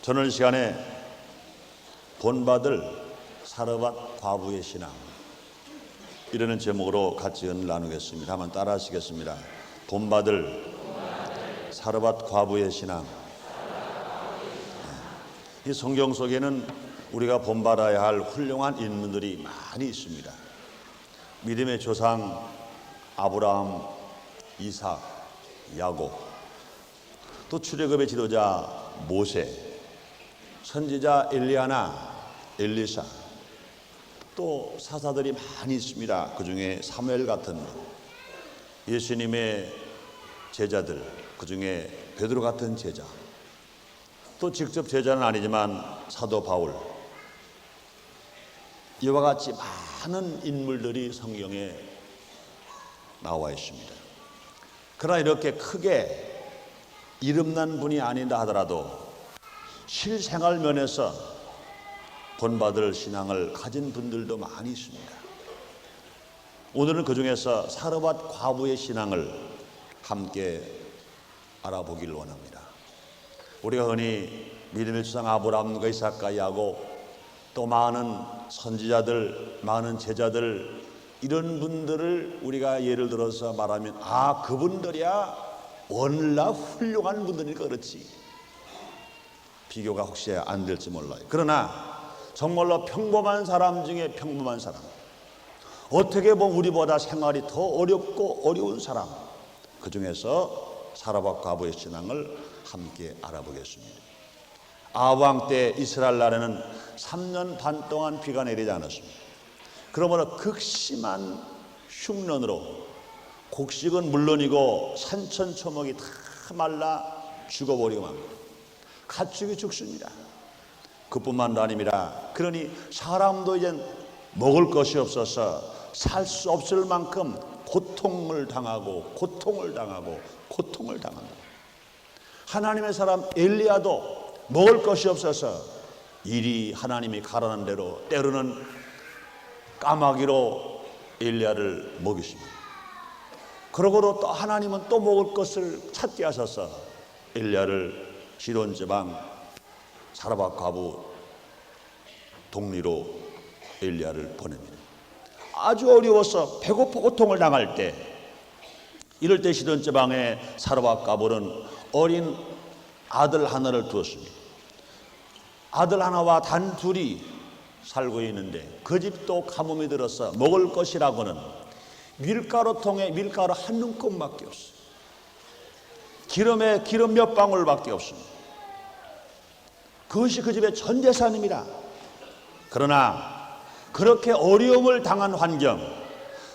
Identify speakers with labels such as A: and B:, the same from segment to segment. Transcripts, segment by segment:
A: 저는 이 시간에 본받을 사르밧 과부의 신앙 이라는 제목으로 같이 은혜를 나누겠습니다. 한번 따라 하시겠습니다. 본받을 사르밧 과부의 신앙. 이 성경 속에는 우리가 본받아야 할 훌륭한 인물들이 많이 있습니다. 믿음의 조상 아브라함, 이삭, 야곱, 또 출애굽의 지도자 모세, 선지자 엘리야나, 엘리사, 또 사사들이 많이 있습니다. 그 중에 사무엘 같은 분, 예수님의 제자들, 그 중에 베드로 같은 제자, 또 직접 제자는 아니지만 사도 바울, 이와 같이 많은 인물들이 성경에 나와 있습니다. 그러나 이렇게 크게 이름난 분이 아니다 하더라도 실생활 면에서 본받을 신앙을 가진 분들도 많이 있습니다. 오늘은 그 중에서 사르밧 과부의 신앙을 함께 알아보기를 원합니다. 우리가 흔히 믿음의 조상 아브라함과 이삭과 야곱, 또 많은 선지자들, 많은 제자들, 이런 분들을 우리가 예를 들어서 말하면 그분들이야 얼마나 훌륭한 분들이니까 그렇지, 비교가 혹시 안 될지 몰라요. 그러나 정말로 평범한 사람 중에 평범한 사람, 어떻게 보면 우리보다 생활이 더 어렵고 어려운 사람, 그 중에서 사르밧 과부의 신앙을 함께 알아보겠습니다. 아합 왕 때 이스라엘 나라는 3년 반 동안 비가 내리지 않았습니다. 그러므로 극심한 흉년으로 곡식은 물론이고 산천초목이 다 말라 죽어버리고 맙니다. 가축이 죽습니다. 그뿐만도 아닙니다. 그러니 사람도 이제 먹을 것이 없어서 살 수 없을 만큼 고통을 당합니다. 하나님의 사람 엘리야도 먹을 것이 없어서 이리 하나님이 가라는 대로 때로는 까마귀로 엘리야를 먹이십니다. 그러고도 또 하나님은 또 먹을 것을 찾게 하셔서 엘리야를 시돈 지방 사르밧 과부 동리로 엘리야를 보냅니다. 아주 어려워서 배고파 고통을 당할 때, 이럴 때 시돈 지방의 사르밧 과부는 어린 아들 하나를 두었습니다. 아들 하나와 단 둘이 살고 있는데 그 집도 가뭄이 들어서 먹을 것이라고는 밀가루통에 밀가루 한 움큼밖에 없어요. 기름에 기름 몇 방울밖에 없습니다. 그것이 그 집의 전 재산입니다. 그러나 그렇게 어려움을 당한 환경,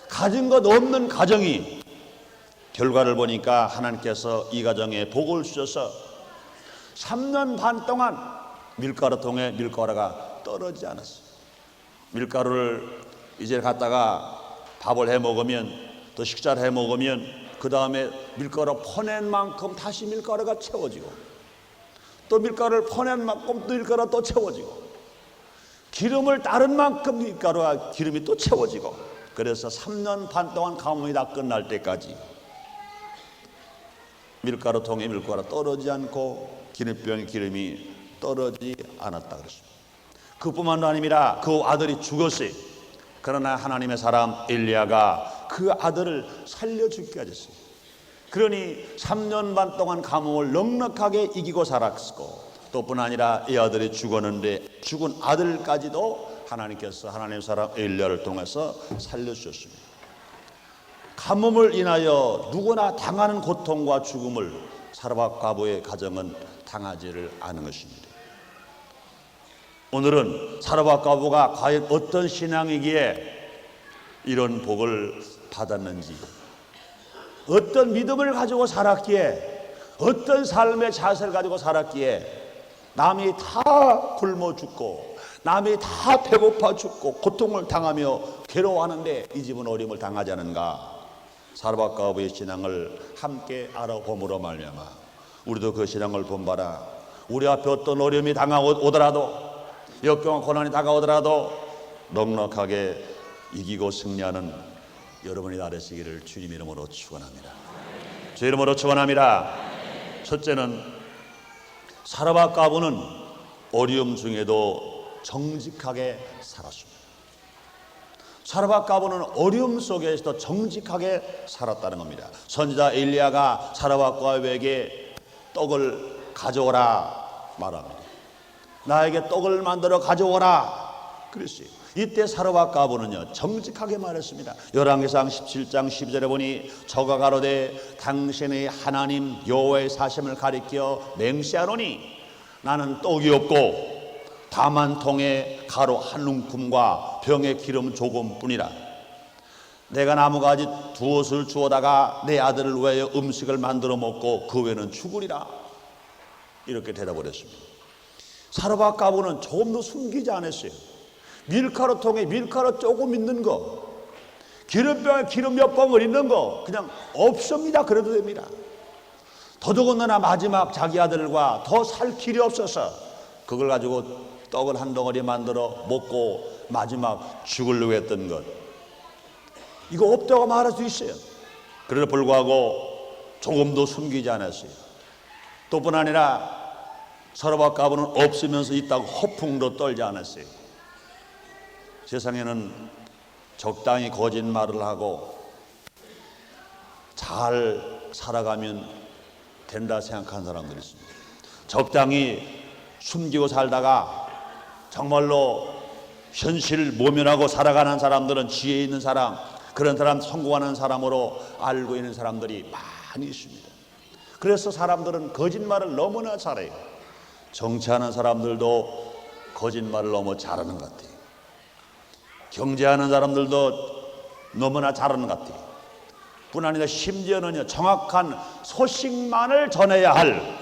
A: 가진 것 없는 가정이, 결과를 보니까 하나님께서 이 가정에 복을 주셔서 3년 반 동안 밀가루통에 밀가루가 떨어지지 않았어요. 밀가루를 이제 갖다가 밥을 해 먹으면, 또 식사를 해 먹으면 그 다음에 밀가루 퍼낸 만큼 다시 밀가루가 채워지고, 또 밀가루를 퍼낸 만큼 또 밀가루가 또 채워지고, 기름을 따른 만큼 밀가루와 기름이 또 채워지고, 그래서 3년 반 동안 가뭄이 다 끝날 때까지 밀가루통에 밀가루가 떨어지지 않고 기름병에 기름이 떨어지지 않았다 그랬습니다. 그뿐만도 아닙니다. 그 아들이 죽었어요. 그러나 하나님의 사람 엘리야가 그 아들을 살려 죽게 하셨어요. 그러니 3년 반 동안 가뭄을 넉넉하게 이기고 살았고, 또 뿐 아니라 이 아들이 죽었는데 죽은 아들까지도 하나님께서 하나님의 사람 엘리야를 통해서 살려주셨습니다. 가뭄을 인하여 누구나 당하는 고통과 죽음을 사르밧 과부의 가정은 당하지를 않은 것입니다. 오늘은 사르밧 과부가 과연 어떤 신앙이기에 이런 복을 받았는지, 어떤 믿음을 가지고 살았기에, 어떤 삶의 자세를 가지고 살았기에 남이 다 굶어 죽고 남이 다 배고파 죽고 고통을 당하며 괴로워하는데 이 집은 어려움을 당하지 않은가. 사르밧 과부의 신앙을 함께 알아봄으로 말미암아 우리도 그 신앙을 본받아 우리 앞에 어떤 어려움이 다가오더라도, 역경과 고난이 다가오더라도 넉넉하게 이기고 승리하는 여러분이 다 되시기를 주님 이름으로 축원합니다. 주 이름으로 축원합니다. 첫째는 사르밧 과부는 어려움 중에도 정직하게 살았습니다. 사르밧 가부는 어려움 속에서도 정직하게 살았다는 겁니다. 선지자 엘리야가 사르밧 가부에게 떡을 가져오라 말합니다. 나에게 떡을 만들어 가져오라 그랬어요. 이때 사르밧 가부는요 정직하게 말했습니다. 열왕기상 17장 12절에 보니 저가 가로되 당신의 하나님 여호와의 사심을 가리켜 맹세하노니 나는 떡이 없고 다만 통에 가루 한 움큼과 병에 기름 조금뿐이라. 내가 나무가지 두엇을 주워다가 내 아들을 위하여 음식을 만들어 먹고 그 외에는 죽으리라. 이렇게 대답을 했습니다. 사르밧 가부는 조금도 숨기지 않았어요. 밀가루 통에 밀가루 조금 있는 거, 기름병에 기름 몇 방울 있는 거 그냥 없습니다. 그래도 됩니다. 더더군다나 마지막 자기 아들과 더 살 길이 없어서 그걸 가지고 떡을 한 덩어리 만들어 먹고 마지막 죽으려고 했던 것, 이거 없다고 말할 수 있어요. 그래도 불구하고 조금도 숨기지 않았어요. 또 뿐 아니라 사르밧 가부는 없으면서 있다고 허풍도 떨지 않았어요. 세상에는 적당히 거짓말을 하고 잘 살아가면 된다 생각하는 사람들이 있습니다. 적당히 숨기고 살다가 정말로 현실을 모면하고 살아가는 사람들은 지혜 있는 사람, 그런 사람, 성공하는 사람으로 알고 있는 사람들이 많이 있습니다. 그래서 사람들은 거짓말을 너무나 잘해요. 정치하는 사람들도 거짓말을 너무 잘하는 것 같아요. 경제하는 사람들도 너무나 잘하는 것 같아요. 뿐 아니라 심지어는요 정확한 소식만을 전해야 할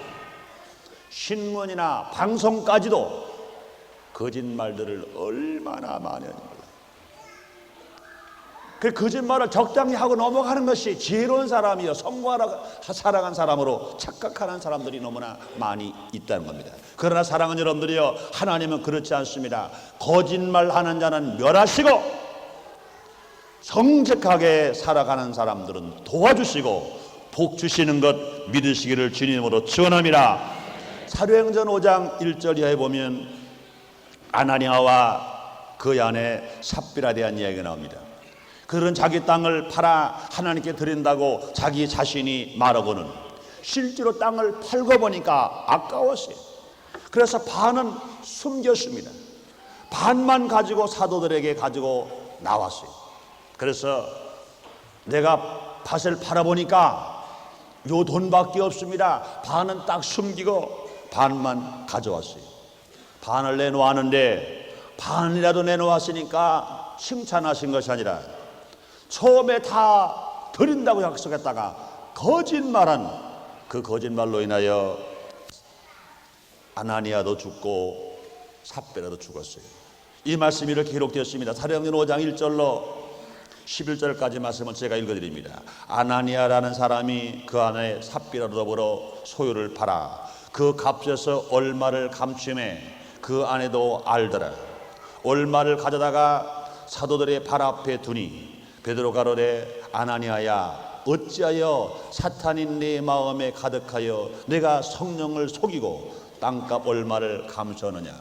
A: 신문이나 방송까지도 거짓말들을 얼마나 많이 하는지 몰라요. 그 거짓말을 적당히 하고 넘어가는 것이 지혜로운 사람이요 성공하라 살아간 사람으로 착각하는 사람들이 너무나 많이 있다는 겁니다. 그러나 사랑하는 여러분들이요, 하나님은 그렇지 않습니다. 거짓말하는 자는 멸하시고 정직하게 살아가는 사람들은 도와주시고 복 주시는 것 믿으시기를 주님으로 축원합니다. 사도행전 5장 1절 이하에 보면 아나니아와 그 아내 삽비라에 대한 이야기가 나옵니다. 그들은 자기 땅을 팔아 하나님께 드린다고 자기 자신이 말하고는 실제로 땅을 팔고 보니까 아까웠어요. 그래서 반은 숨겼습니다. 반만 가지고 사도들에게 가지고 나왔어요. 그래서 내가 밭을 팔아보니까 요 돈밖에 없습니다. 반은 딱 숨기고 반만 가져왔어요. 반을 내놓았는데 반이라도 내놓았으니까 칭찬하신 것이 아니라 처음에 다 드린다고 약속했다가 거짓말한 그 거짓말로 인하여 아나니아도 죽고 삽비라도 죽었어요. 이 말씀이 이렇게 기록되었습니다. 사도행전 5장 1절로 11절까지 말씀을 제가 읽어드립니다. 아나니아라는 사람이 그 안에 삽비라도 더불어 소유를 팔아 그 값에서 얼마를 감추매 그 아내도 알더라. 얼마를 가져다가 사도들의 발 앞에 두니 베드로 가로되 아나니아야 어찌하여 사탄이 내 마음에 가득하여 내가 성령을 속이고 땅값 얼마를 감추었느냐.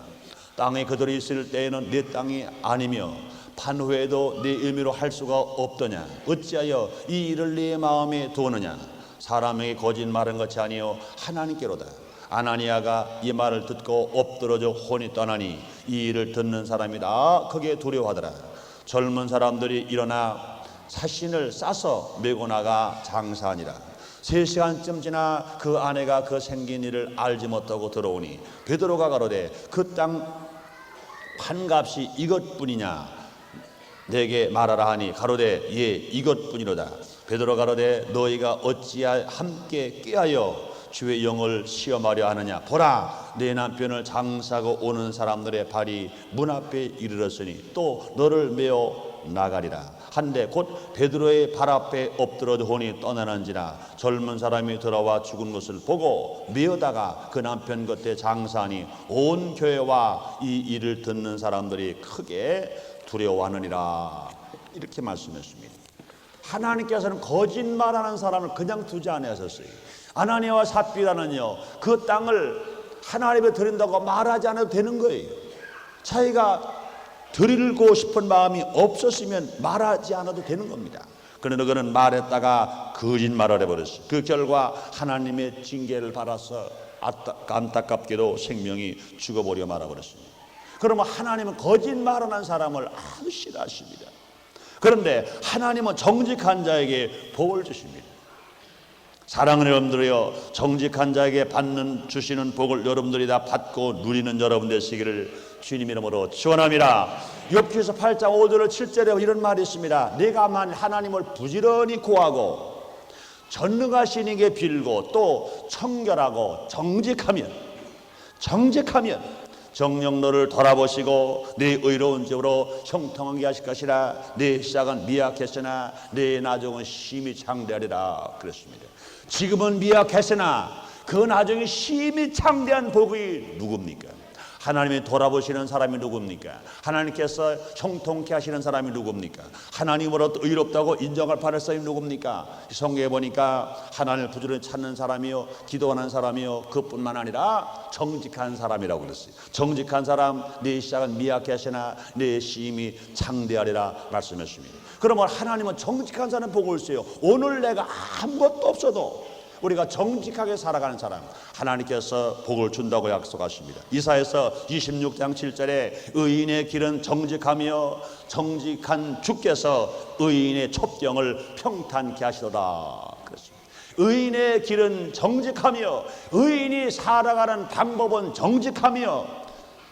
A: 땅에 그들이 있을 때에는 내 땅이 아니며 판 후에도 내 의미로 할 수가 없더냐. 어찌하여 이 일을 내 마음에 두었느냐. 사람에게 거짓말한 것이 아니요 하나님께로다. 아나니아가 이 말을 듣고 엎드러져 혼이 떠나니 이 일을 듣는 사람이 다 크게 두려워하더라. 젊은 사람들이 일어나 사신을 싸서 메고 나가 장사하니라. 3시간쯤 지나 그 아내가 그 생긴 일을 알지 못하고 들어오니 베드로가 가로되 그 땅 판값이 이것뿐이냐 내게 말하라 하니 가로되 예 이것뿐이로다. 베드로 가로되 너희가 어찌하여 함께 꾀하여 주의 영을 시험하려 하느냐. 보라 내 남편을 장사하고 오는 사람들의 발이 문 앞에 이르렀으니 또 너를 메어 나가리라. 한데 곧 베드로의 발 앞에 엎드려 혼이 떠나는지라. 젊은 사람이 돌아와 죽은 것을 보고 메어다가 그 남편 곁에 장사하니 온 교회와 이 일을 듣는 사람들이 크게 두려워하느니라. 이렇게 말씀했습니다. 하나님께서는 거짓말하는 사람을 그냥 두지 않으셨어요. 아나니아와 삽비라는요 그 땅을 하나님에 드린다고 말하지 않아도 되는 거예요. 자기가 드리고 싶은 마음이 없었으면 말하지 않아도 되는 겁니다. 그런데 그는 말했다가 거짓말을 해버렸어요. 그 결과 하나님의 징계를 받아서 안타깝게도 생명이 죽어버려 말아버렸습니다. 그러면 하나님은 거짓말하는 사람을 아주 싫어하십니다. 그런데 하나님은 정직한 자에게 복을 주십니다. 사랑하는 여러분들이여, 정직한 자에게 주시는 복을 여러분들이 다 받고 누리는 여러분 되시기를 주님 이름으로 축원합니다. 욥기서 8장 5절 7절에 이런 말이 있습니다. 내가 만일 하나님을 부지런히 구하고 전능하신 이에게 빌고 또 청결하고 정직하면 정녕 너를 돌아보시고 내 의로운 집으로 형통하게 하실 것이라. 내 시작은 미약했으나 내 나중은 심히 창대하리라 그랬습니다. 지금은 미약했으나 그 나중에 심히 창대한 복이 누굽니까? 하나님이 돌아보시는 사람이 누굽니까? 하나님께서 형통케 하시는 사람이 누굽니까? 하나님으로 의롭다고 인정할 받을 사람이 누굽니까? 성경에 보니까 하나님을 부지런히 찾는 사람이요, 기도하는 사람이요, 그뿐만 아니라 정직한 사람이라고 그랬어요. 정직한 사람, 내 시작은 미약하시나 내 심히 창대하리라 말씀했습니다. 그러면 하나님은 정직한 사람 복을 주세요. 오늘 내가 아무것도 없어도 우리가 정직하게 살아가는 사람, 하나님께서 복을 준다고 약속하십니다. 이사야서 26장 7절에 의인의 길은 정직하며 정직한 주께서 의인의 첩경을 평탄케 하시도다 그랬습니다. 의인의 길은 정직하며 의인이 살아가는 방법은 정직하며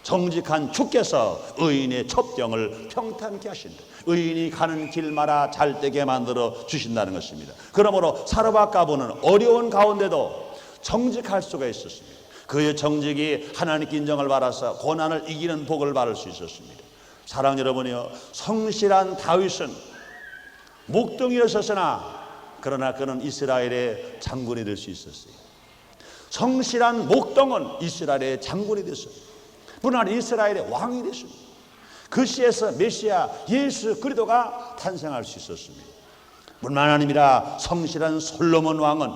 A: 정직한 주께서 의인의 첩경을 평탄케 하신다. 의인이 가는 길마다 잘되게 만들어 주신다는 것입니다. 그러므로 사르밧가보는 어려운 가운데도 정직할 수가 있었습니다. 그의 정직이 하나님께 인정을 받아서 고난을 이기는 복을 받을 수 있었습니다. 사랑 여러분이요, 성실한 다윗은 목동이었으나 그러나 그는 이스라엘의 장군이 될 수 있었어요. 성실한 목동은 이스라엘의 장군이 됐어요. 분한 이스라엘의 왕이 됐습니다. 그 시에서 메시아 예수 그리스도가 탄생할 수 있었습니다. 뿐만 아니라 성실한 솔로몬 왕은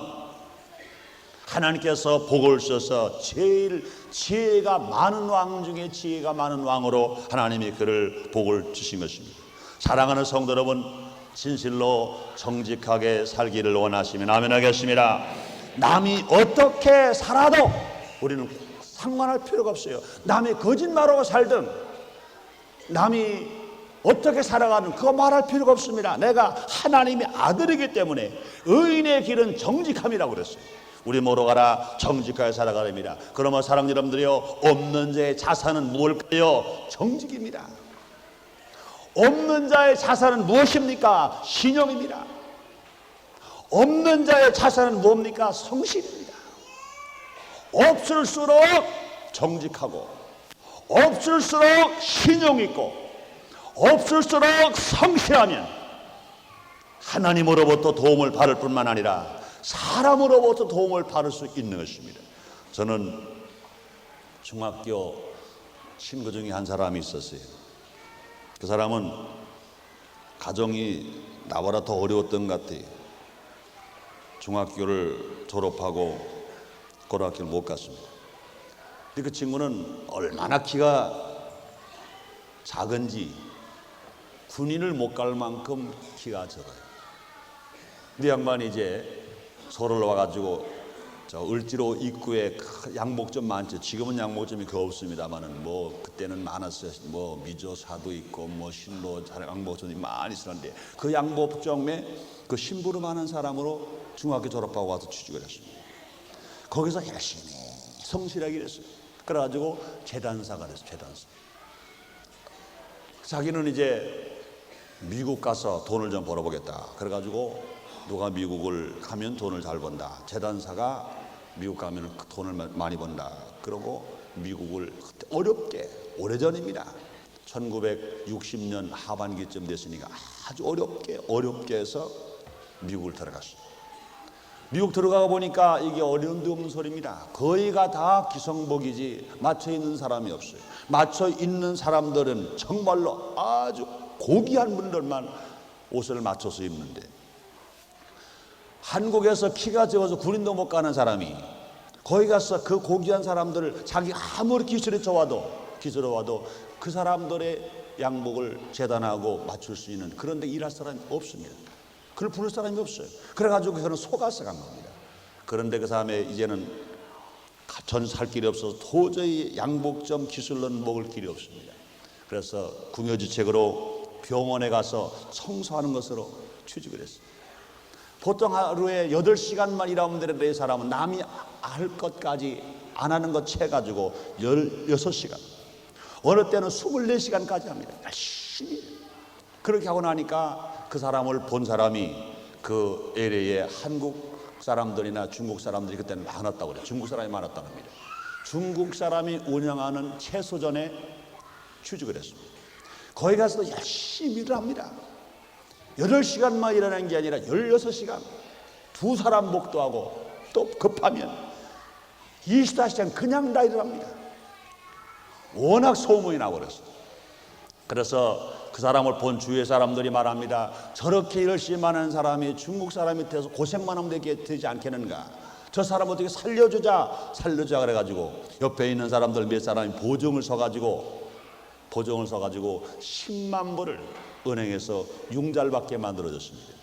A: 하나님께서 복을 주셔서 제일 지혜가 많은 왕 중에 지혜가 많은 왕으로 하나님이 그를 복을 주신 것입니다. 사랑하는 성도 여러분, 진실로 정직하게 살기를 원하시면 아멘 하겠습니다. 남이 어떻게 살아도 우리는 상관할 필요가 없어요. 남이 거짓말하고 살든 남이 어떻게 살아가는 그거 말할 필요가 없습니다. 내가 하나님의 아들이기 때문에 의인의 길은 정직함이라고 그랬어요. 우리 모두 가라 정직하게 살아가랍니다. 그러면 사랑 여러분들이요, 없는 자의 자산은 무엇일까요? 정직입니다. 없는 자의 자산은 무엇입니까? 신용입니다. 없는 자의 자산은 뭡니까? 성실입니다. 없을수록 정직하고 없을수록 신용 있고 없을수록 성실하면 하나님으로부터 도움을 받을 뿐만 아니라 사람으로부터 도움을 받을 수 있는 것입니다. 저는 중학교 친구 중에 한 사람이 있었어요. 그 사람은 가정이 나보다 더 어려웠던 것 같아요. 중학교를 졸업하고 고등학교를 못 갔습니다. 근데 그 친구는 얼마나 키가 작은지 군인을 못 갈 만큼 키가 작아요. 근데 양반이 이제 서울 와가지고 저 을지로 입구에 양복점 많죠. 지금은 양복점이 거의 없습니다만은 뭐 그때는 많았어요. 뭐 미조사도 있고 뭐 신로 양복점이 많이 있었는데 그 양복점에 그 심부름하는 사람으로 중학교 졸업하고 와서 취직을 했습니다. 거기서 열심히 성실하게 일했어요. 그래가지고 재단사가 됐어요. 재단사. 자기는 이제 미국 가서 돈을 좀 벌어보겠다. 그래가지고 누가 미국을 가면 돈을 잘 번다. 재단사가 미국 가면 돈을 많이 번다. 그러고 미국을 어렵게, 오래전입니다. 1960년 하반기쯤 됐으니까 아주 어렵게 해서 미국을 들어갔어요. 미국 들어가 보니까 이게 어려움도 없는 소리입니다. 거의가 다 기성복이지 맞춰 있는 사람이 없어요. 맞춰 있는 사람들은 정말로 아주 고귀한 분들만 옷을 맞춰서 입는데 한국에서 키가 적어서 군인도 못 가는 사람이 거기 가서 그 고귀한 사람들을 자기 아무리 기술이 좋아도 그 사람들의 양복을 재단하고 맞출 수 있는 그런 데 일할 사람이 없습니다. 그를 부를 사람이 없어요. 그래가지고 그는 속아서 간 겁니다. 그런데 그 사람에 이제는 전 살 길이 없어서 도저히 양복점 기술로는 먹을 길이 없습니다. 그래서 궁여지책으로 병원에 가서 청소하는 것으로 취직을 했어요. 보통 하루에 8시간만 일하면 되는데 이 사람은 남이 할 것까지 안 하는 것 채가지고 16시간, 어느 때는 24시간까지 합니다. 열심히. 그렇게 하고 나니까 그 사람을 본 사람이 그 LA에 한국 사람들이나 중국 사람들이 그때는 많았다고 그래요. 중국 사람이 많았다고 합니다. 중국 사람이 운영하는 채소전에 취직을 했습니다. 거기 가서도 열심히 일을 합니다. 8시간만 일하는 게 아니라 16시간, 두 사람 목도하고 또 급하면 24시간 그냥 다 일을 합니다. 워낙 소문이 나고 그랬어요. 그래서 그 사람을 본 주위의 사람들이 말합니다. 저렇게 열심히 하는 사람이 중국 사람이 돼서 고생만 하면 되지 않겠는가. 저 사람 어떻게 살려주자 그래가지고 옆에 있는 사람들 몇 사람이 보증을 서가지고 10만 불을 은행에서 융자를 만들어줬습니다.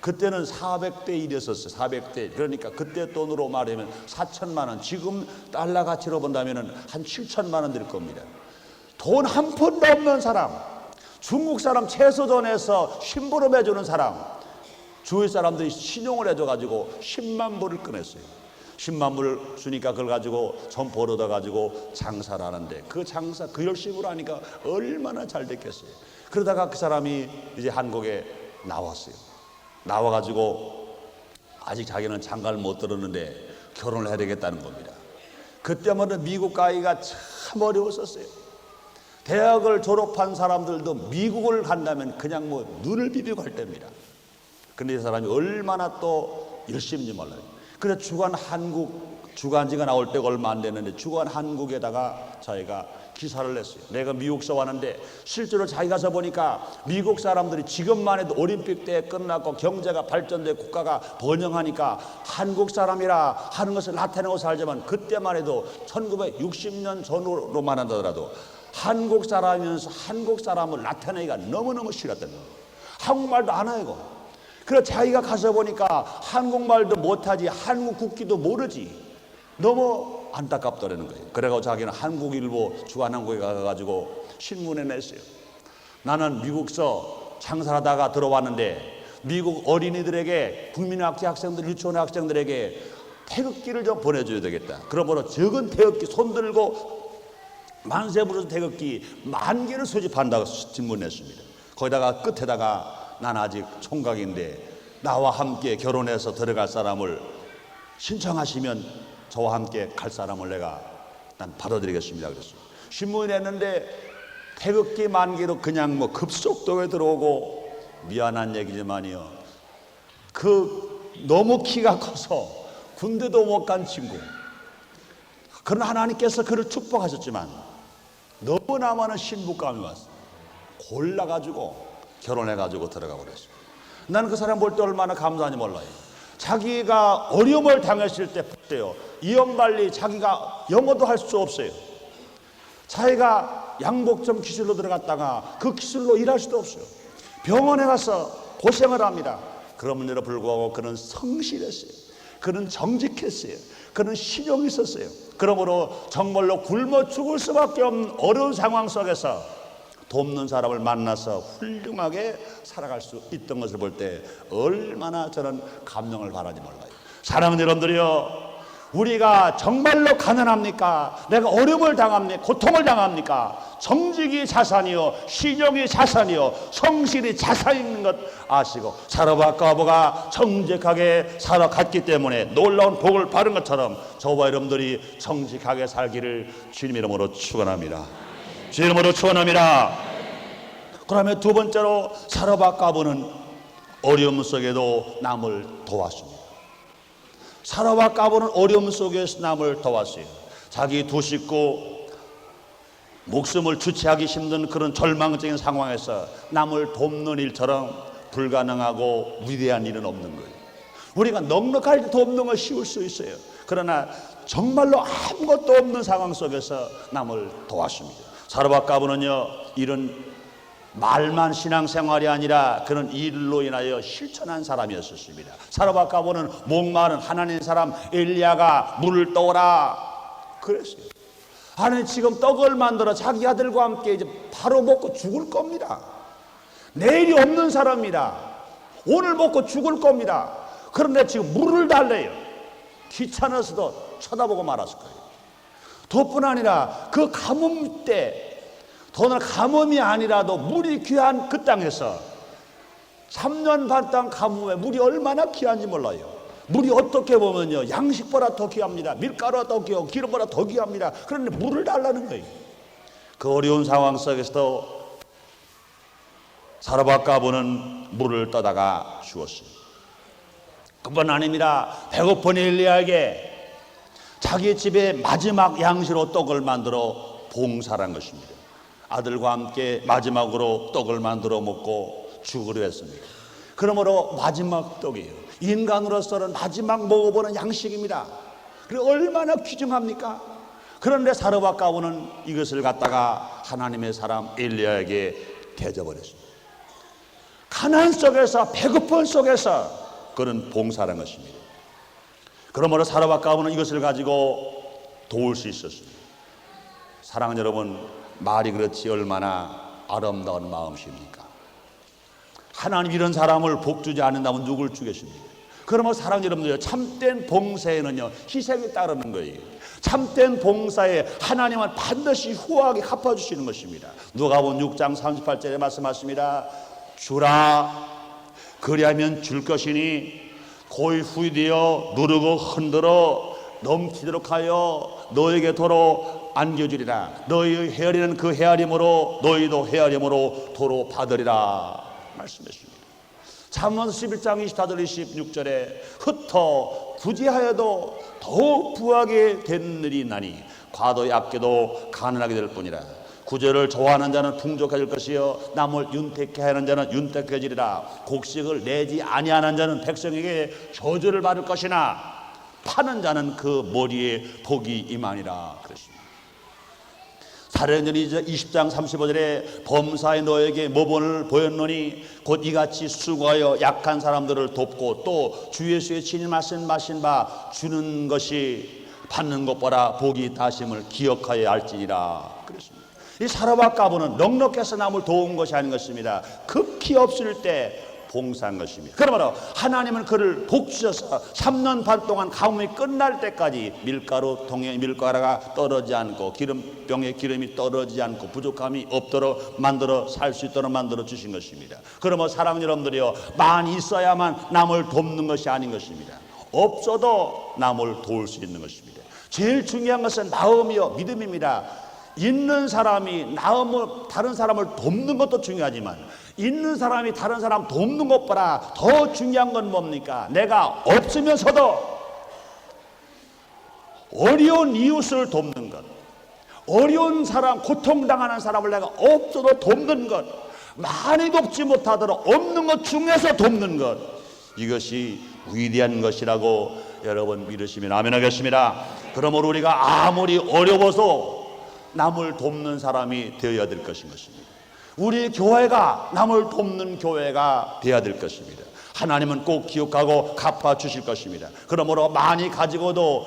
A: 그때는 400대 1이었었어요. 400대 1. 그러니까 그때 돈으로 말하면 4천만 원, 지금 달러 가치로 본다면 한 7천만 원 될 겁니다. 돈 한 푼도 없는 사람, 중국 사람 채소전에서 심부름 해주는 사람, 주위 사람들이 신용을 해줘가지고 10만 불을 꺼냈어요. 10만 불을 주니까 그걸 가지고 전 벌어다가지고 장사를 하는데 그 장사 그 열심으로 하니까 얼마나 잘 됐겠어요. 그러다가 그 사람이 이제 한국에 나왔어요. 나와가지고 아직 자기는 장가를 못 들었는데 결혼을 해야 되겠다는 겁니다. 그때마다 미국 가기가 참 어려웠었어요. 대학을 졸업한 사람들도 미국을 간다면 그냥 뭐 눈을 비비고 갈 때입니다. 근데 이 사람이 얼마나 또 열심인지 몰라요. 그래서 주간지가 나올 때가 얼마 안 됐는데 주간 한국에다가 자기가 기사를 냈어요. 내가 미국서 왔는데 실제로 자기 가서 보니까 미국 사람들이 지금만 해도 올림픽 때 끝났고 경제가 발전되고 국가가 번영하니까 한국 사람이라 하는 것을 나타내고 살지만 그때만 해도 1960년 전으로만 하더라도 한국 사람이면서 한국 사람을 나타내기가 너무너무 싫었던 거예요. 한국말도 안 하고. 그래서 자기가 가서 보니까 한국말도 못하지 한국 국기도 모르지. 너무 안타깝더라는 거예요. 그래가지고 자기는 한국일보 주간한국에 가가지고 신문에 냈어요. 나는 미국서 장사하다가 들어왔는데 미국 어린이들에게 국민학교 학생들, 유치원 학생들에게 태극기를 좀 보내줘야 되겠다. 그러므로 적은 태극기 손들고 만세 부르는 태극기 10,000개를 수집한다고 질문했습니다. 거기다가 끝에다가 난 아직 총각인데 나와 함께 결혼해서 들어갈 사람을 신청하시면 저와 함께 갈 사람을 난 받아들이겠습니다. 그랬어요. 신문에 냈는데 태극기 10,000개로 그냥 뭐 급속도에 들어오고 미안한 얘기지만요. 너무 키가 커서 군대도 못 간 친구. 그러나 하나님께서 그를 축복하셨지만 너무나 많은 신부감이 왔어요. 골라가지고 결혼해가지고 들어가고 그랬어요. 나는 그 사람 볼 때 얼마나 감사한지 몰라요. 자기가 어려움을 당했을 때 볼때요. 이영발리 자기가 영어도 할 수 없어요. 자기가 양복점 기술로 들어갔다가 그 기술로 일할 수도 없어요. 병원에 가서 고생을 합니다. 그럼에도 불구하고 그는 성실했어요. 그는 정직했어요. 그는 신용이 있었어요. 그러므로 정말로 굶어 죽을 수밖에 없는 어려운 상황 속에서 돕는 사람을 만나서 훌륭하게 살아갈 수 있던 것을 볼 때 얼마나 저는 감명을 받았는지 몰라요. 사랑하는 여러분들이요, 우리가 정말로 가난합니까? 내가 어려움을 당합니까? 고통을 당합니까? 정직이 자산이요, 신용이 자산이요, 성실이 자산인 것 아시고 사라바과 아버가 정직하게 살아갔기 때문에 놀라운 복을 받은 것처럼 저와 여러분들이 정직하게 살기를 주님 이름으로 축원합니다. 주 이름으로 축원합니다. 그러면 두 번째로 사라바과 아버는 어려움 속에도 남을 도왔습니다. 사라바과 아버는 어려움 속에서 남을 도왔어요. 자기 두 식구 목숨을 주체하기 힘든 그런 절망적인 상황에서 남을 돕는 일처럼 불가능하고 위대한 일은 없는 거예요. 우리가 넉넉할 때 돕는 건 쉬울 수 있어요. 그러나 정말로 아무것도 없는 상황 속에서 남을 도왔습니다. 사르밧가브는요, 이런 말만 신앙생활이 아니라 그런 일로 인하여 실천한 사람이었습니다. 사르밧가브는 목마른 하나님의 사람 엘리야가 물을 떠오라 그랬어요. 하나님 지금 떡을 만들어 자기 아들과 함께 이제 바로 먹고 죽을 겁니다. 내일이 없는 사람이다. 오늘 먹고 죽을 겁니다. 그런데 지금 물을 달래요. 귀찮아서도 쳐다보고 말았을 거예요. 그뿐 아니라 그 가뭄 때, 더나 가뭄이 아니라도 물이 귀한 그 땅에서 3년 반 땅 가뭄에 물이 얼마나 귀한지 몰라요. 물이 어떻게 보면요, 양식보다 더 귀합니다. 밀가루가 더 귀하고 기름보다 더 귀합니다. 그런데 물을 달라는 거예요. 그 어려운 상황 속에서도 사르밧가브는 물을 떠다가 주었어요. 그뿐 아닙니다. 배고픈 엘리야에게 자기 집에 마지막 양식으로 떡을 만들어 봉사한 것입니다. 아들과 함께 마지막으로 떡을 만들어 먹고 죽으려 했습니다. 그러므로 마지막 떡이에요. 인간으로서는 마지막 먹어보는 양식입니다. 그리고 얼마나 귀중합니까? 그런데 사르밧가브는 이것을 갖다가 하나님의 사람 엘리야에게 대접버렸습니다. 가난 속에서, 배고픈 속에서 그는 봉사한 것입니다. 그러므로 사르밧가브는 이것을 가지고 도울 수 있었습니다. 사랑하는 여러분, 말이 그렇지 얼마나 아름다운 마음이십니까? 하나님 이런 사람을 복주지 않는다면 누굴 주겠습니까? 그러면 사랑하는 여러분들, 참된 봉사에는요, 희생이 따르는 거예요. 참된 봉사에 하나님은 반드시 후하게 갚아주시는 것입니다. 누가복음 6장 38절에 말씀하십니다. 주라, 그리하면 줄 것이니 고이 후이되어 누르고 흔들어 넘치도록 하여 너에게 도로 안겨주리라. 너희의 헤아리는 그 헤아림으로 너희도 헤아림으로 도로 받으리라 말씀했습니다. 잠언서 11장 24절 26절에 흩어 구제하여도 더욱 부하게 된 일이 있나니 과도 약게도 가난하게 될 뿐이라. 구제를 좋아하는 자는 풍족해질 것이요 남을 윤택케 하는 자는 윤택해지리라. 곡식을 내지 아니하는 자는 백성에게 저주를 받을 것이나 파는 자는 그 머리에 복이 임하니라 그랬습니다. 사도행전 20장 35절에 범사에 너에게 모본을 보였노니 곧 이같이 수고하여 약한 사람들을 돕고 또 주 예수의 친히 마신 바 주는 것이 받는 것보다 복이 다심을 기억하여 알지니라 그랬습니다. 이 사르밧가브는 넉넉해서 남을 도운 것이 아닌 것입니다. 극히 없을 때 봉사한 것입니다. 그러므로 하나님은 그를 복주셔서 3년 반 동안 가뭄이 끝날 때까지 밀가루 통에 밀가루가 떨어지지 않고 기름병에 기름이 떨어지지 않고 부족함이 없도록 만들어 살 수 있도록 만들어 주신 것입니다. 그러므로 사랑하는 여러분들이요, 많이 있어야만 남을 돕는 것이 아닌 것입니다. 없어도 남을 도울 수 있는 것입니다. 제일 중요한 것은 마음이요 믿음입니다. 있는 사람이 다른 사람을 돕는 것도 중요하지만 있는 사람이 다른 사람 돕는 것보다 더 중요한 건 뭡니까? 내가 없으면서도 어려운 이웃을 돕는 것, 어려운 사람, 고통당하는 사람을 내가 없어도 돕는 것, 많이 돕지 못하도록 없는 것 중에서 돕는 것, 이것이 위대한 것이라고 여러분 믿으시면 아멘 하겠습니다. 그러므로 우리가 아무리 어려워서 남을 돕는 사람이 되어야 될 것입니다. 우리 교회가 남을 돕는 교회가 되어야 될 것입니다. 하나님은 꼭 기억하고 갚아주실 것입니다. 그러므로 많이 가지고도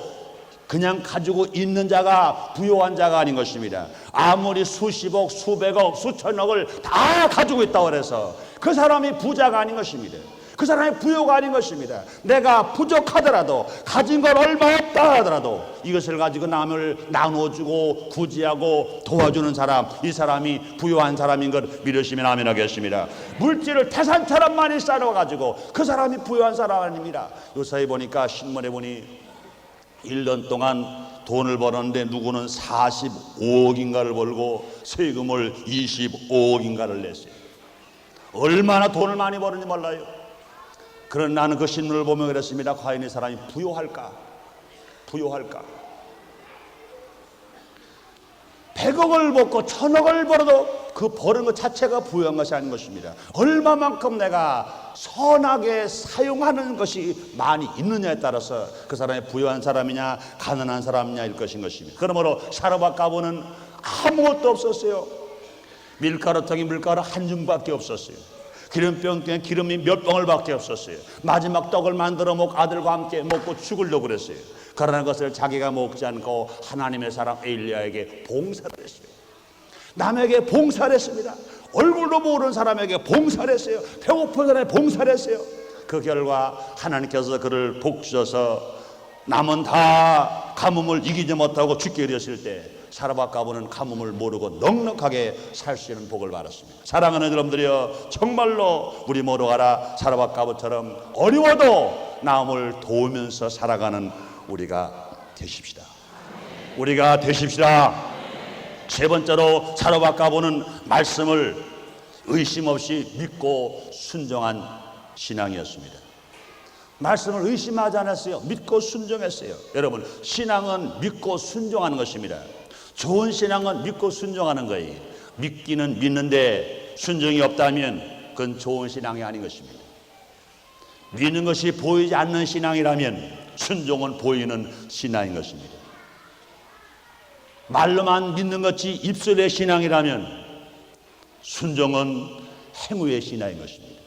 A: 그냥 가지고 있는 자가 부유한 자가 아닌 것입니다. 아무리 수십억, 수백억, 수천억을 다 가지고 있다고 해서 그 사람이 부자가 아닌 것입니다. 그 사람이 부유가 아닌 것입니다. 내가 부족하더라도 가진 건 얼마 없다 하더라도 이것을 가지고 남을 나눠주고 구제하고 도와주는 사람, 이 사람이 부유한 사람인 걸 믿으시면 아멘 하겠습니다. 물질을 태산처럼 많이 쌓아가지고 그 사람이 부유한 사람 아닙니다. 요사이 보니까 신문에 보니 1년 동안 돈을 벌었는데 누구는 45억인가를 벌고 세금을 25억인가를 냈어요. 얼마나 돈을 많이 버는지 몰라요. 그런 나는 그 신문을 보며 그랬습니다. 과연 이 사람이 부유할까? 부유할까? 100억을 벌고 1000억을 벌어도 그 버는 것 자체가 부유한 것이 아닌 것입니다. 얼마만큼 내가 선하게 사용하는 것이 많이 있느냐에 따라서 그 사람이 부유한 사람이냐 가난한 사람이냐일 것입니다. 그러므로 사르밧 가보는 아무것도 없었어요. 밀가루통에 밀가루 한 줌밖에 없었어요. 기름병에 기름이 몇 방울밖에 없었어요. 마지막 떡을 만들어 먹고 아들과 함께 먹고 죽으려고 그랬어요. 그러나 그것을 자기가 먹지 않고 하나님의 사람 엘리야에게 봉사를 했어요. 남에게 봉사를 했습니다. 얼굴도 모르는 사람에게 봉사를 했어요. 배고픈 사람에게 봉사를 했어요. 그 결과 하나님께서 그를 복주셔서 남은 다 가뭄을 이기지 못하고 죽게 되었을 때 사르밧 가부는 가뭄을 모르고 넉넉하게 살 수 있는 복을 받았습니다. 사랑하는 여러분들이여, 정말로 우리 모두가 사르밧 가부처럼 어려워도 남을 도우면서 살아가는 우리가 되십시다. 우리가 되십시다. 세 번째로 사르밧 가부는 말씀을 의심 없이 믿고 순종한 신앙이었습니다. 말씀을 의심하지 않았어요. 믿고 순종했어요. 여러분, 신앙은 믿고 순종하는 것입니다. 좋은 신앙은 믿고 순종하는 거예요. 믿기는 믿는데 순종이 없다면 그건 좋은 신앙이 아닌 것입니다. 믿는 것이 보이지 않는 신앙이라면 순종은 보이는 신앙인 것입니다. 말로만 믿는 것이 입술의 신앙이라면 순종은 행위의 신앙인 것입니다.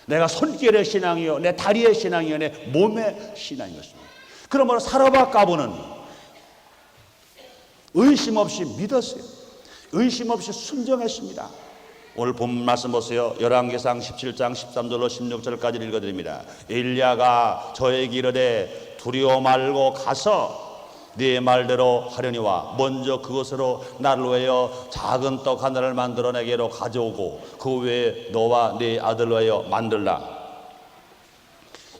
A: 내가 손길의 신앙이요, 내 다리의 신앙이요, 내 몸의 신앙인 것입니다. 그러므로 사르밧 가부는 의심 없이 믿었어요. 의심 없이 순종했습니다. 오늘 본 말씀 보세요. 열왕기상 17장 13절로 16절까지 읽어드립니다. 엘리야가 저에게 이르되 두려워 말고 가서 네 말대로 하려니와 먼저 그것으로 나를 위하여 작은 떡 하나를 만들어 내게로 가져오고 그 외에 너와 네 아들을 위하여 만들라.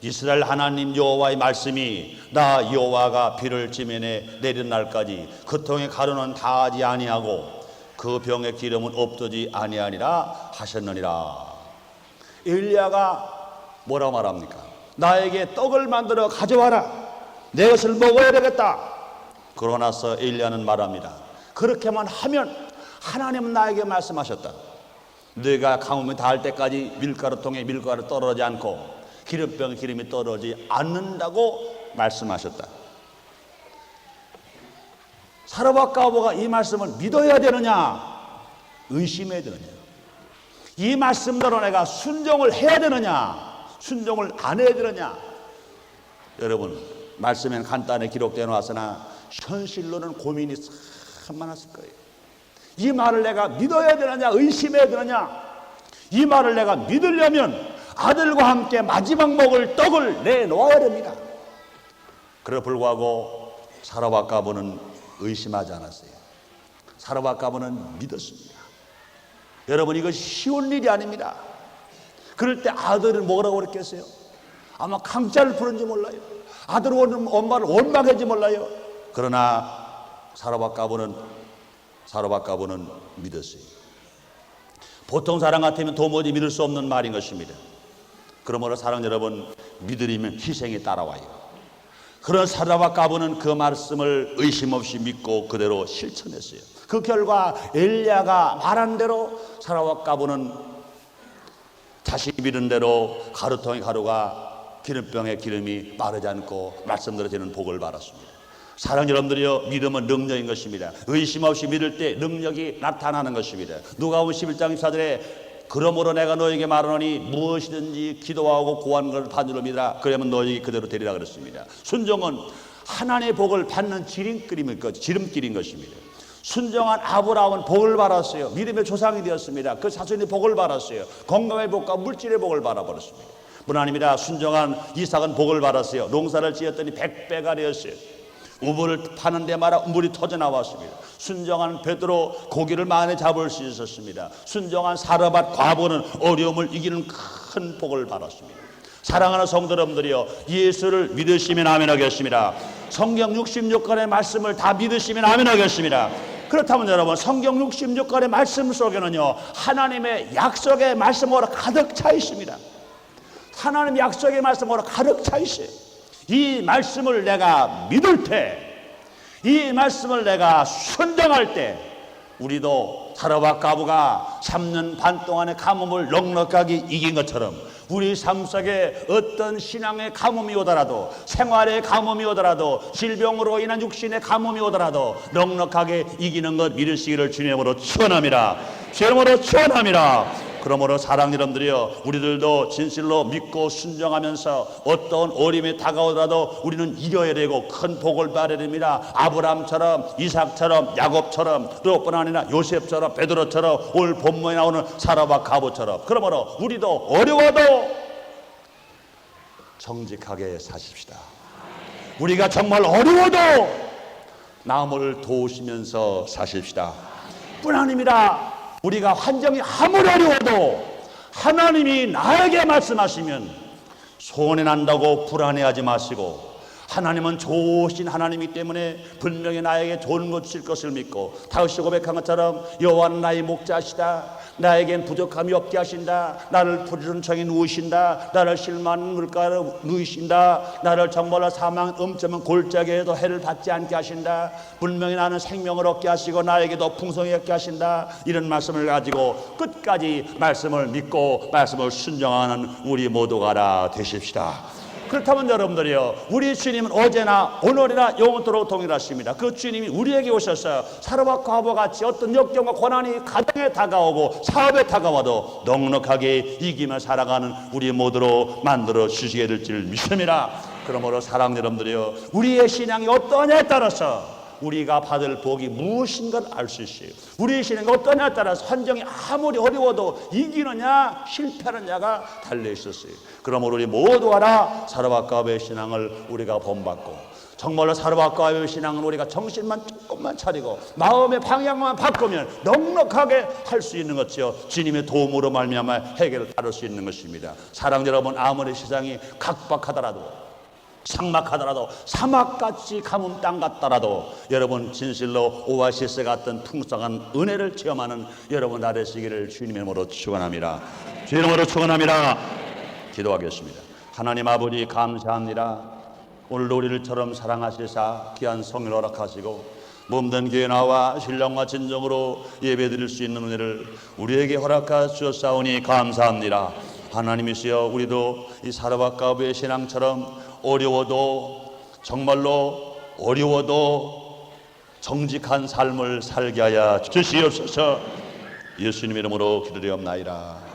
A: 이스라엘 하나님 여호와의 말씀이 나 여호와가 비를 지면에 내린 날까지 그 통에 가루는 다하지 아니하고 그 병의 기름은 없어지 아니하니라 하셨느니라. 엘리야가 뭐라고 말합니까? 나에게 떡을 만들어 가져와라. 내 것을 먹어야 되겠다. 그러고 나서 엘리야는 말합니다. 그렇게만 하면 하나님은 나에게 말씀하셨다. 네가 가뭄이 닿을 때까지 밀가루통에 밀가루 떨어지지 않고 기름병에 기름이 떨어지지 않는다고 말씀하셨다. 사르밧 가부가 이 말씀을 믿어야 되느냐 의심해야 되느냐, 이 말씀대로 내가 순종을 해야 되느냐 순종을 안 해야 되느냐. 여러분, 말씀에는 간단히 기록되어 놨으나 현실로는 고민이 참 많았을 거예요. 이 말을 내가 믿어야 되느냐 의심해야 되느냐. 이 말을 내가 믿으려면 아들과 함께 마지막 먹을 떡을 내놓아야 됩니다. 그래 불구하고 사르밧 가부는 의심하지 않았어요. 사르밧 가부는 믿었습니다. 여러분, 이것이 쉬운 일이 아닙니다. 그럴 때 아들을 뭐라고 그랬겠어요? 아마 강짜를 부른지 몰라요. 아들은 엄마를 원망했지 몰라요. 그러나 사르밧 가부는 믿었어요. 보통 사람 같으면 도무지 믿을 수 없는 말인 것입니다. 그러므로 사랑 여러분, 믿으려면 희생이 따라와요. 그런 사르밧 가부는 그 말씀을 의심 없이 믿고 그대로 실천했어요. 그 결과 엘리야가 말한 대로 사르밧 가부는 자신이 믿은 대로 가루통의 가루가 기름병의 기름이 마르지 않고 말씀대로 되는 복을 받았습니다. 사랑 여러분들이여, 믿음은 능력인 것입니다. 의심 없이 믿을 때 능력이 나타나는 것입니다. 누가복음 11장 24절에 그러므로 내가 너에게 말하노니 무엇이든지 기도하고 구하는 것을 받으려 믿으라. 그러면 너에게 그대로 되리라 그랬습니다. 순종은 하나님의 복을 받는 지름길인 것입니다. 순종한 아브라함은 복을 받았어요. 믿음의 조상이 되었습니다. 그 자손이 복을 받았어요. 건강의 복과 물질의 복을 받아버렸습니다. 뿐 아닙니다. 순종한 이삭은 복을 받았어요. 농사를 지었더니 100배가 되었어요. 우물을 파는 데마다 물이 터져 나왔습니다. 순종한 베드로 고기를 많이 잡을 수 있었습니다. 순종한 사르밧 과부는 어려움을 이기는 큰 복을 받았습니다. 사랑하는 성도 여러분들이여, 예수를 믿으시면 아멘 하겠습니다. 성경 66권의 말씀을 다 믿으시면 아멘 하겠습니다. 그렇다면 여러분, 성경 66권의 말씀 속에는요, 하나님의 약속의 말씀으로 가득 차 있습니다. 하나님의 약속의 말씀으로 가득 차 있어요. 이 말씀을 내가 믿을 때, 이 말씀을 내가 순종할 때 우리도 사라와 가부가 3년 반 동안의 가뭄을 넉넉하게 이긴 것처럼 우리 삶 속에 어떤 신앙의 가뭄이 오더라도, 생활의 가뭄이 오더라도, 질병으로 인한 육신의 가뭄이 오더라도 넉넉하게 이기는 것 믿으시기를 주님으로 축원합니다. 주님으로 축원합니다. 그러므로 사랑 여러분들이여, 우리들도 진실로 믿고 순종하면서 어떤 어려움이 다가오더라도 우리는 이겨야 되고 큰 복을 받아야 됩니다. 아브라함처럼, 이삭처럼, 야곱처럼, 그뿐 아니라 요셉처럼, 베드로처럼, 오늘 본문에 나오는 사라와 가부처럼. 그러므로 우리도 어려워도 정직하게 사십시다. 우리가 정말 어려워도 남을 도우시면서 사십시다. 뿐 아닙니다. 우리가 환경이 아무리 어려워도 하나님이 나에게 말씀하시면 소원이 난다고 불안해하지 마시고, 하나님은 좋으신 하나님이기 때문에 분명히 나에게 좋은 것 주실 것을 믿고, 다윗이 고백한 것처럼 여호와는 나의 목자시다. 나에겐 부족함이 없게 하신다. 나를 푸르른 청에 누우신다. 나를 실만한 물가에 누이신다. 나를 정말로 사망 음침한 골짜기에도 해를 받지 않게 하신다. 분명히 나는 생명을 얻게 하시고 나에게도 풍성히 얻게 하신다. 이런 말씀을 가지고 끝까지 말씀을 믿고 말씀을 순종하는 우리 모두가 다 되십시다. 그렇다면 여러분들이요, 우리 주님은 어제나 오늘이나 영원토록 동일하십니다. 그 주님이 우리에게 오셔서 사라와 가부와 같이 어떤 역경과 고난이 가정에 다가오고 사업에 다가와도 넉넉하게 이기며 살아가는 우리 모두로 만들어 주시게 될 줄 믿습니다. 그러므로 사랑 여러분들이요, 우리의 신앙이 어떠냐에 따라서 우리가 받을 복이 무엇인 걸 알 수 있어요. 우리의 신앙이 어떠냐에 따라서 환경이 아무리 어려워도 이기느냐 실패하느냐가 달려 있었어요. 그러므로 우리 모두가 다 사라와 가부의 신앙을 우리가 본받고, 정말로 사라와 가부의 신앙은 우리가 정신만 조금만 차리고 마음의 방향만 바꾸면 넉넉하게 할 수 있는 것이요, 주님의 도움으로 말미암아 해결을 따를 수 있는 것입니다. 사랑 여러분, 아무리 세상이 각박하더라도, 삭막하더라도, 사막같이 가뭄 땅 같더라도 여러분 진실로 오아시스 같은 풍성한 은혜를 체험하는 여러분 다 되시기를 주님의 이름으로 축원합니다. 주님의 이름으로 축원합니다. 기도하겠습니다. 하나님 아버지, 감사합니다. 오늘도 우리를처럼 사랑하시사 귀한 성령을 허락하시고 몸된 교회 나와 신령과 진정으로 예배드릴 수 있는 은혜를 우리에게 허락하셨사오니 감사합니다. 하나님이시여, 우리도 이 사라와 가부의 신앙처럼 어려워도, 정말로 어려워도 정직한 삶을 살게 하여 주시옵소서. 예수님 이름으로 기도드리옵나이다.